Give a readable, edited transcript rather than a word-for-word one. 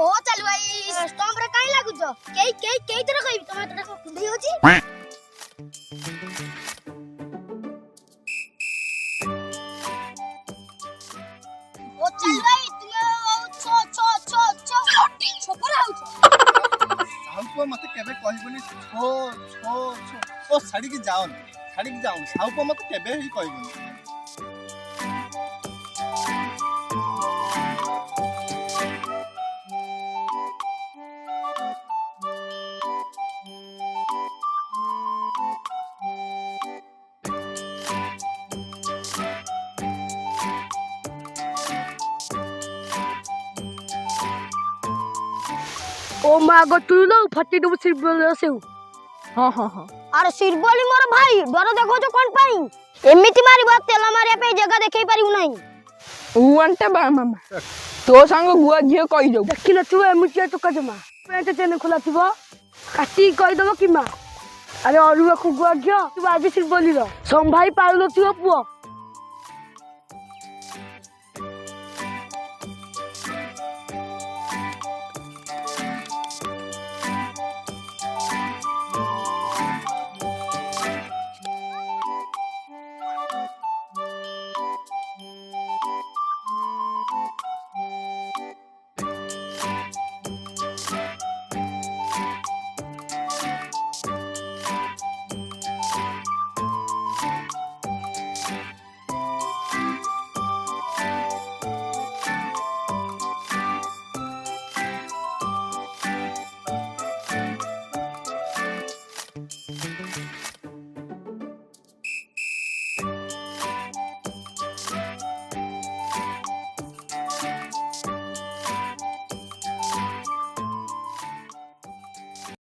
ओ चल भाई स्टॉम्प रे काई लागु छ केई तरह कहबी तमे तोरा को कुंडई होची ओ चल भाई तुमे छोपर आउ छ साउको मते केबे कहबनी छो छो छो ओ छाड़ी के जाओ साउको मते केबे ही कहबनी ओ मागो तू लो फटी दो सिरबल सेउ हां अरे सिरबली मोर भाई डर देखो जो कोन पाई एमिति मारिबो तेल मारिया पे जगह देखै पारिउ नाही उंटे बा मामा तो संग गुआ झियो कहि जाऊ देखिल तू एमिति तो कजमा पेट चेन खोला थिबो काटी कहि दबो कि मा अरे अरुआ को गुआ झियो तू आज सिरबली रो संभाई पाउलो तू पुओ